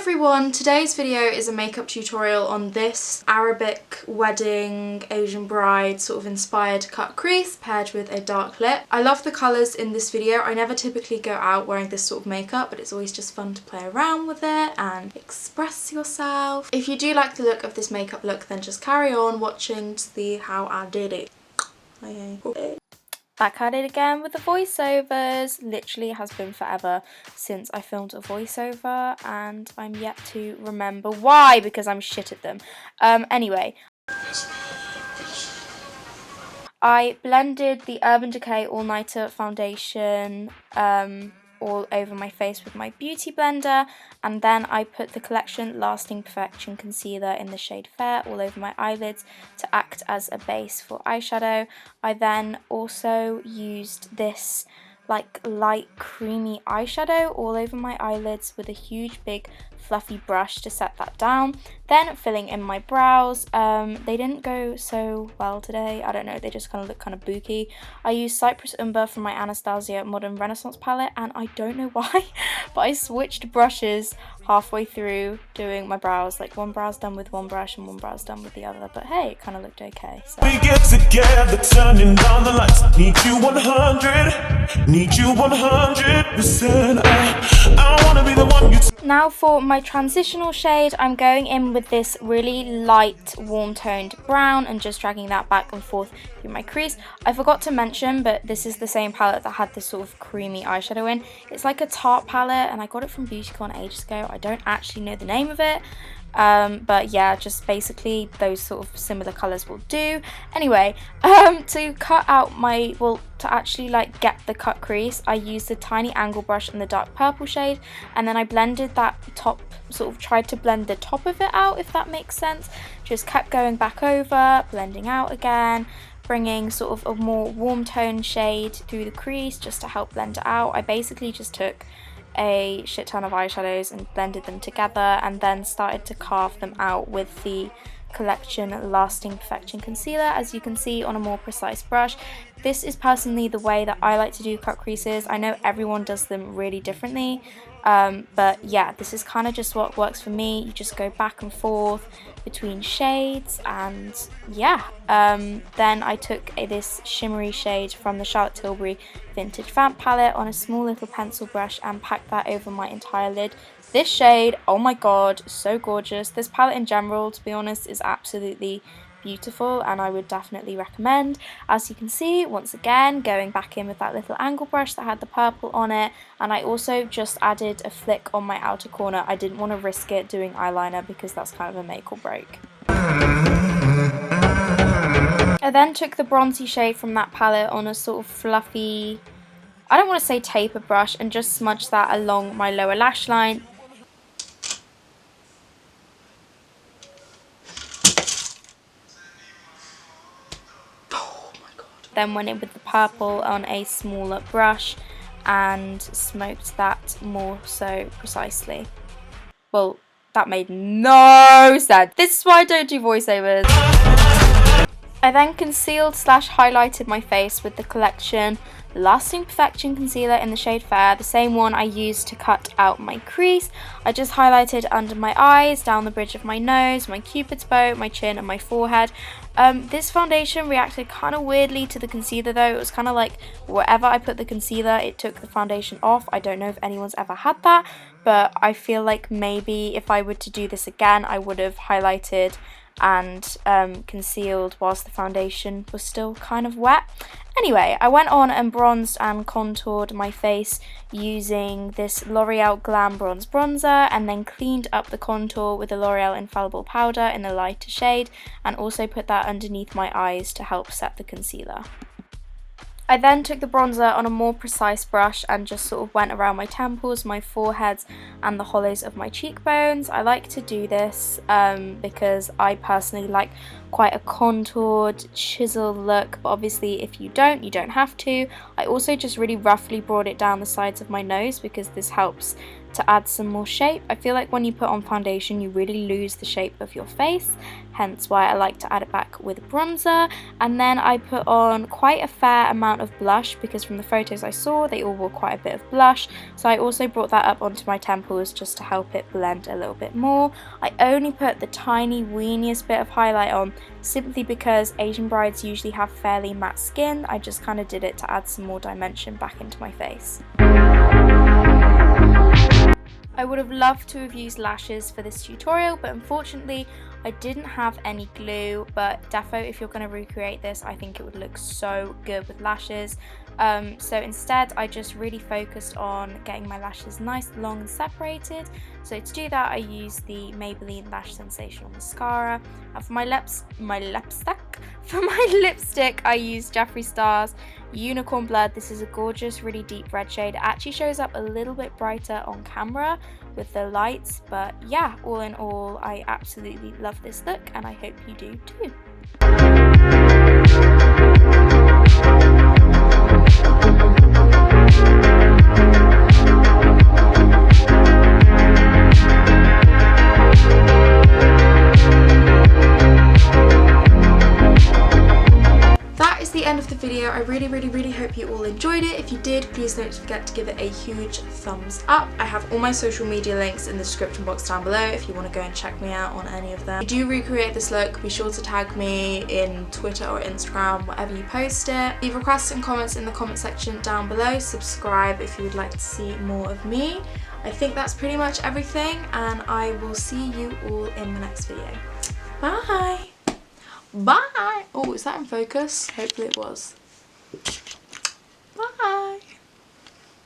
everyone, today's video is a makeup tutorial on this Arabic wedding Asian bride sort of inspired cut crease paired with a dark lip. I love the colours in this video. I never typically go out wearing this sort of makeup, but it's always just fun to play around with it and express yourself. If you do like the look of this makeup look, then just carry on watching to see how I did it. Back at it again with the voiceovers. Literally has been forever since I filmed a voiceover and I'm yet to remember why, because I'm shit at them. Anyway, I blended the Urban Decay All Nighter foundation all over my face with my beauty blender, and then I put the Collection Lasting Perfection Concealer in the shade Fair all over my eyelids to act as a base for eyeshadow. I then also used this like light creamy eyeshadow all over my eyelids with a huge big fluffy brush to set that down. Then filling in my brows. They didn't go so well today, I don't know, they just kind of look kind of booky. I used Cypress Umber from my Anastasia Modern Renaissance palette, and I don't know why, but I switched brushes halfway through doing my brows. Like one brow's done with one brush and one brow's done with the other, but hey, it kind of looked okay. So. We get together, turning down the lights. Need you 100, need you 100%. I wanna be the one you. Now for my transitional shade, I'm going in with this really light warm toned brown and just dragging that back and forth through my crease. I forgot to mention, but this is the same palette that had this sort of creamy eyeshadow in. It's like a Tarte palette and I got it from BeautyCon ages ago. I don't actually know the name of it. But yeah, just basically those sort of similar colours will do. Anyway, to cut out my, to actually like get the cut crease, I used the tiny angle brush in the dark purple shade, and then I blended that top, sort of tried to blend the top of it out, if that makes sense. Just kept going back over, blending out again, bringing sort of a more warm tone shade through the crease just to help blend it out. I basically just took a shit ton of eyeshadows and blended them together and then started to carve them out with the Collection Lasting Perfection Concealer, as you can see, on a more precise brush. This is personally the way that I like to do cut creases. I know everyone does them really differently, but yeah, this is kind of just what works for me. You just go back and forth between shades, and yeah. Then I took this shimmery shade from the Charlotte Tilbury Vintage Vamp palette on a small little pencil brush and packed that over my entire lid. This shade, oh my god, so gorgeous. This palette in general, to be honest, is absolutely beautiful and I would definitely recommend. As you can see, once again, going back in with that little angle brush that had the purple on it, and I also just added a flick on my outer corner. I didn't want to risk it doing eyeliner because that's kind of a make or break. I then took the bronzy shade from that palette on a sort of fluffy, I don't want to say taper brush, and just smudged that along my lower lash line. Then went in with the purple on a smaller brush and smoked that more so precisely. Well, that made no sense. This is why I don't do voiceovers. I then concealed / highlighted my face with the Collection Lasting Perfection Concealer in the shade Fair, the same one I used to cut out my crease. I just highlighted under my eyes, down the bridge of my nose, my cupid's bow, my chin and my forehead. This foundation reacted kind of weirdly to the concealer though. It was kind of like wherever I put the concealer, it took the foundation off. I don't know if anyone's ever had that, but I feel like maybe if I were to do this again, I would have highlighted and concealed whilst the foundation was still kind of wet. Anyway, I went on and bronzed and contoured my face using this L'Oreal Glam Bronze Bronzer, and then cleaned up the contour with the L'Oreal Infallible Powder in the lighter shade, and also put that underneath my eyes to help set the concealer. I then took the bronzer on a more precise brush and just sort of went around my temples, my foreheads and the hollows of my cheekbones. I like to do this because I personally like quite a contoured, chiseled look, but obviously if you don't, you don't have to. I also just really roughly brought it down the sides of my nose because this helps to add some more shape. I feel like when you put on foundation, you really lose the shape of your face, hence why I like to add it back with bronzer. And then I put on quite a fair amount of blush because from the photos I saw, they all wore quite a bit of blush, so I also brought that up onto my temples just to help it blend a little bit more. I only put the tiny weeniest bit of highlight on simply because Asian brides usually have fairly matte skin. I just kind of did it to add some more dimension back into my face. I would have loved to have used lashes for this tutorial, but unfortunately I didn't have any glue, but defo if you're going to recreate this, I think it would look so good with lashes. So instead I just really focused on getting my lashes nice, long and separated. So to do that I used the Maybelline Lash Sensational Mascara, and for my lipstick I used Jeffree Star's Unicorn Blood. This is a gorgeous, really deep red shade. It actually shows up a little bit brighter on camera with the lights, but yeah, all in all, I absolutely love this look and I hope you do too. End of the video. I really hope you all enjoyed it. If you did, please don't forget to give it a huge thumbs up. I have all my social media links in the description box down below if you want to go and check me out on any of them. If you do recreate this look, be sure to tag me in Twitter or Instagram, whatever you post it. Leave requests and comments in the comment section down below. Subscribe if you would like to see more of me. I think that's pretty much everything, and I will see you all in the next video. Bye! Bye! Oh, is that in focus? Hopefully it was. Bye!